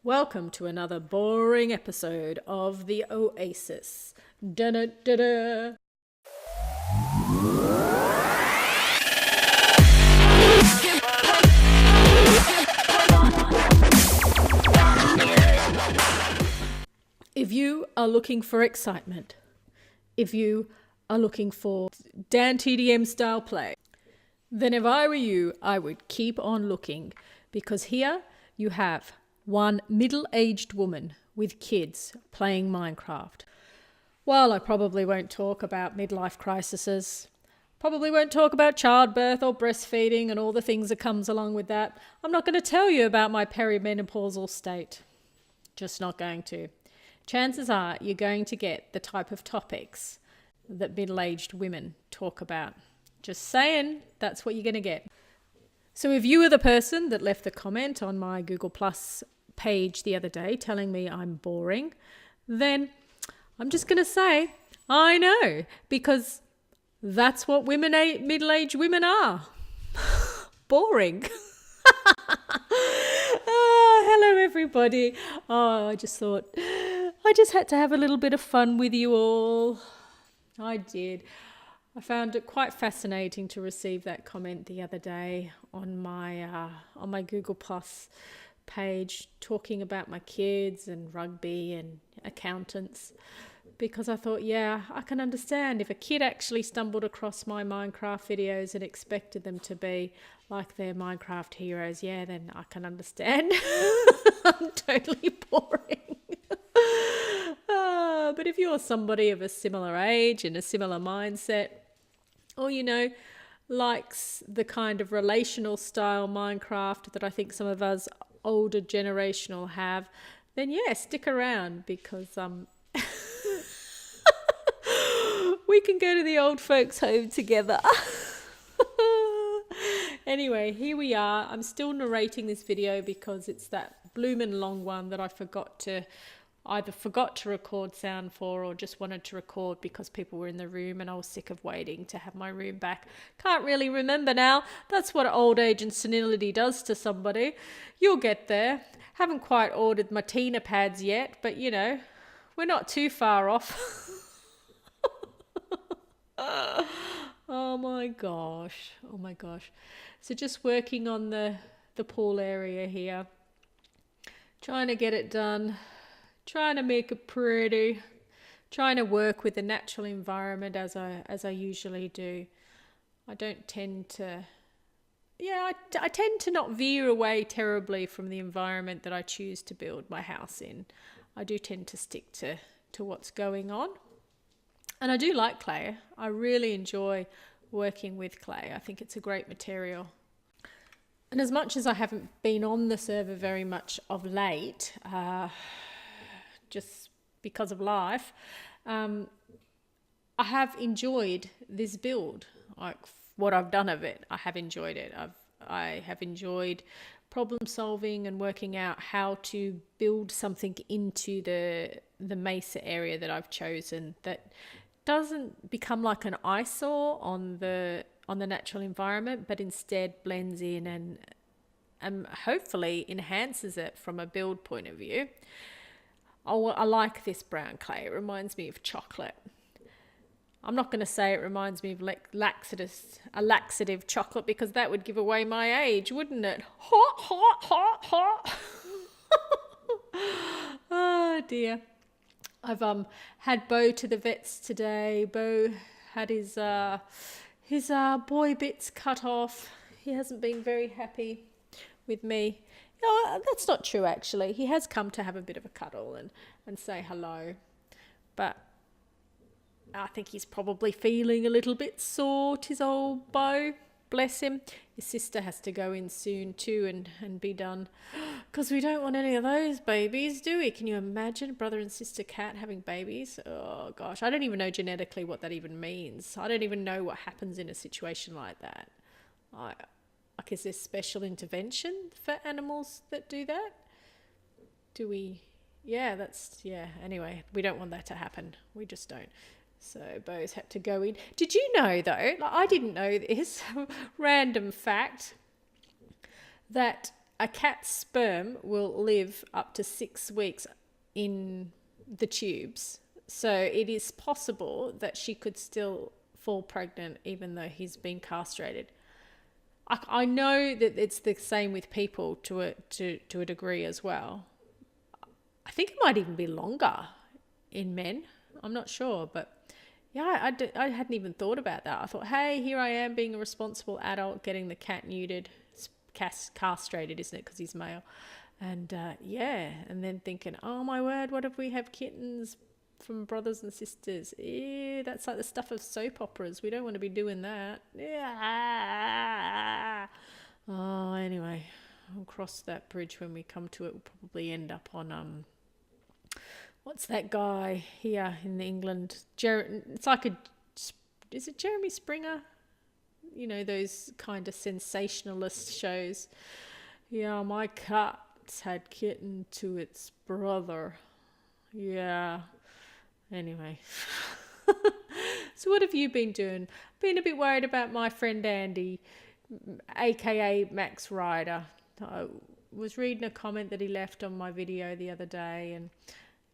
Welcome to another boring episode of the Oasis. Da-da-da-da. If you are looking for excitement, if you are looking for Dan TDM style play, then if I were you, I would keep on looking, because here you have one middle-aged woman with kids playing Minecraft. While I probably won't talk about midlife crises, probably won't talk about childbirth or breastfeeding and all the things that comes along with that, I'm not going to tell you about my perimenopausal state. Just not going to. Chances are you're going to get the type of topics that middle-aged women talk about. Just saying, that's what you're going to get. So if you were the person that left the comment on my Google Plus page the other day telling me I'm boring, then I'm just going to say, I know, because that's what middle-aged women are. Boring. Hello, everybody. I just thought I just had to have a little bit of fun with you all. I did. I found it quite fascinating to receive that comment the other day on my Google Plus page, talking about my kids and rugby and accountants, because I thought, yeah, I can understand if a kid actually stumbled across my Minecraft videos and expected them to be like their Minecraft heroes. Yeah, then I can understand. I'm totally boring. But if you're somebody of a similar age and a similar mindset, or, likes the kind of relational style Minecraft that I think some of us older generational have, then yeah, stick around, because we can go to the old folks' home together. Anyway, here we are. I'm still narrating this video because it's that bloomin' long one that I either forgot to record sound for, or just wanted to record because people were in the room and I was sick of waiting to have my room back. Can't really remember now. That's what old age and senility does to somebody. You'll get there. Haven't quite ordered my Tina pads yet, but we're not too far off. Oh my gosh. So just working on the pool area here. Trying to get it done. Trying to make it pretty, trying to work with the natural environment as I usually do. I don't tend to, I tend to not veer away terribly from the environment that I choose to build my house in. I do tend to stick to what's going on. And I do like clay. I really enjoy working with clay. I think it's a great material. And as much as I haven't been on the server very much of late, just because of life, I have enjoyed this build. Like what I've done of it, I have enjoyed it. I have enjoyed problem solving and working out how to build something into the mesa area that I've chosen that doesn't become like an eyesore on the natural environment, but instead blends in and hopefully enhances it from a build point of view. Oh, I like this brown clay. It reminds me of chocolate. I'm not going to say it reminds me of laxative chocolate, because that would give away my age, wouldn't it? Hot. Oh dear. I've had Bo to the vets today. Bo had his boy bits cut off. He hasn't been very happy with me. No, that's not true, actually. He has come to have a bit of a cuddle and say hello. But I think he's probably feeling a little bit sore, 'tis old Bo. Bless him. His sister has to go in soon too and be done. Because we don't want any of those babies, do we? Can you imagine a brother and sister cat having babies? Oh, gosh. I don't even know genetically what that even means. I don't even know what happens in a situation like that. Like, is there special intervention for animals that do that? Do we? Yeah, anyway, we don't want that to happen. We just don't. So Bo's had to go in. Did you know, though, I didn't know this, random fact, that a cat's sperm will live up to 6 weeks in the tubes. So it is possible that she could still fall pregnant even though he's been castrated. I know that it's the same with people to a degree as well. I think it might even be longer in men. I'm not sure, but yeah, I hadn't even thought about that. I thought, hey, here I am being a responsible adult, getting the cat neutered, castrated, isn't it, because he's male. And and then thinking, oh my word, what if we have kittens from brothers and sisters? Ew, that's like the stuff of soap operas. We don't want to be doing that. Yeah. Oh, anyway, we'll cross that bridge when we come to it. We'll probably end up on what's that guy here in England? It's like is it Jeremy Springer? You know, those kind of sensationalist shows. Yeah, my cat's had kitten to its brother. Yeah. Anyway. So what have you been doing? Been a bit worried about my friend Andy, aka Max Ryder. I was reading a comment that he left on my video the other day, and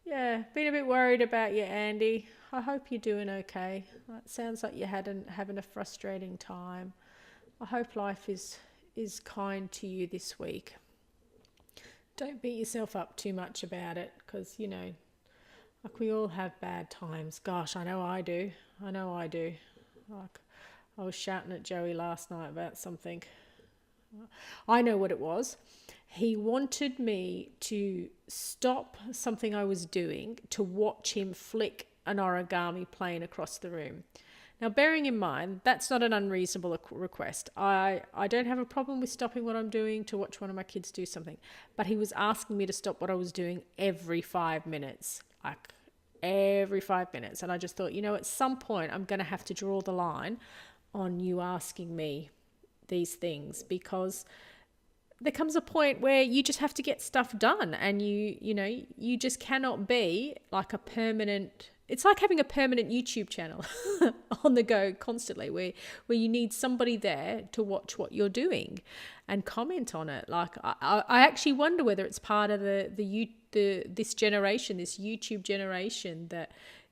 yeah, been a bit worried about you, Andy. I hope you're doing okay. It sounds like you're having a frustrating time. I hope life is kind to you this week. Don't beat yourself up too much about it, because, you know, like we all have bad times. Gosh, I know I do. Like, I was shouting at Joey last night about something. I know what it was. He wanted me to stop something I was doing to watch him flick an origami plane across the room. Now, bearing in mind, that's not an unreasonable request. I don't have a problem with stopping what I'm doing to watch one of my kids do something. But he was asking me to stop what I was doing every 5 minutes. Like, every 5 minutes. And I just thought, you know, at some point I'm going to have to draw the line on you asking me these things, because there comes a point where you just have to get stuff done, and you just cannot be like a permanent. It's like having a permanent YouTube channel on the go constantly, where you need somebody there to watch what you're doing and comment on it. Like I actually wonder whether it's part of this generation, this YouTube generation, that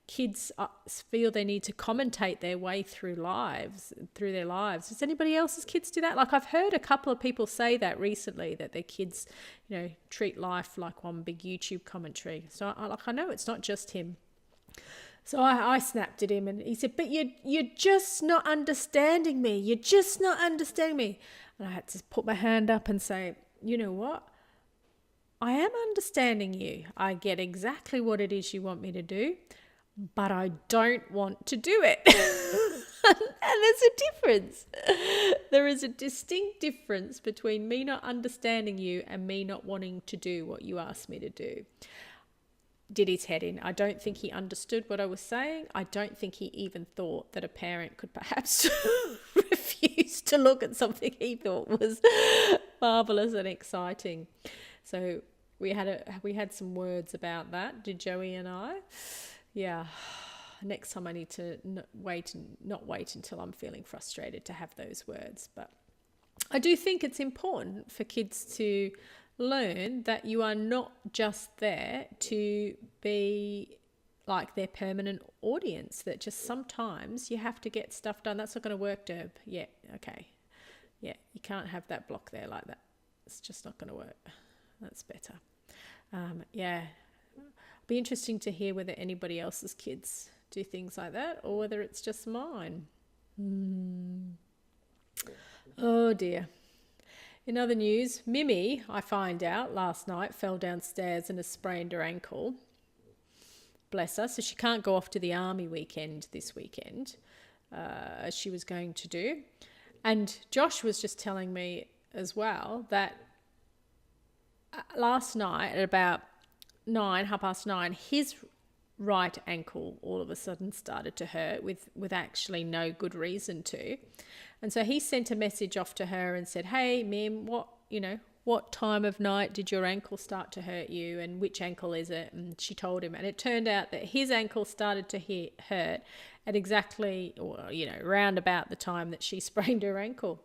kids feel they need to commentate their way through their lives. Does anybody else's kids do that? Like, I've heard a couple of people say that recently, that their kids, you know, treat life like one big YouTube commentary. So I know it's not just him. So I snapped at him, and he said, but you're just not understanding me. You're just not understanding me. And I had to put my hand up and say, you know what? I am understanding you. I get exactly what it is you want me to do, but I don't want to do it. And there's a difference. There is a distinct difference between me not understanding you and me not wanting to do what you asked me to do. Did his head in. I don't think he understood what I was saying. I don't think he even thought that a parent could perhaps refuse to look at something he thought was marvelous and exciting. So we had some words about that, did Joey and I? Yeah. Next time I need to not wait until I'm feeling frustrated to have those words. But I do think it's important for kids to learn that you are not just there to be like their permanent audience, that just sometimes you have to get stuff done. That's not going to work, Derp. Yeah, okay. Yeah, you can't have that block there like that. It's just not going to work. That's better. Yeah. Be interesting to hear whether anybody else's kids do things like that, or whether it's just mine. Oh dear. In other news, Mimi, I find out last night, fell downstairs and has sprained her ankle. Bless her. So she can't go off to the army weekend this weekend, as she was going to do. And Josh was just telling me as well that last night at about 9:30, his right ankle all of a sudden started to hurt with actually no good reason to. And so he sent a message off to her and said, hey, Mim, what time of night did your ankle start to hurt you, and which ankle is it? And she told him, and it turned out that his ankle started to hurt at exactly, round about the time that she sprained her ankle.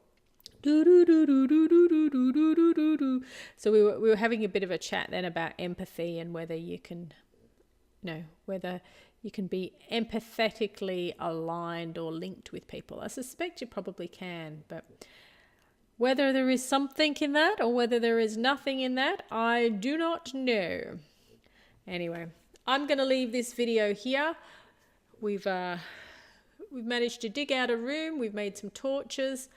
So we were having a bit of a chat then about empathy and whether you can, whether you can be empathetically aligned or linked with people. I suspect you probably can, but whether there is something in that or whether there is nothing in that, I do not know. Anyway, I'm going to leave this video here. We've managed to dig out a room. We've made some torches.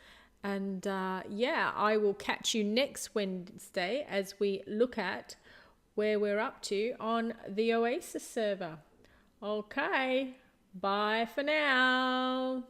And yeah, I will catch you next Wednesday as we look at where we're up to on the Oasis server. Okay, bye for now.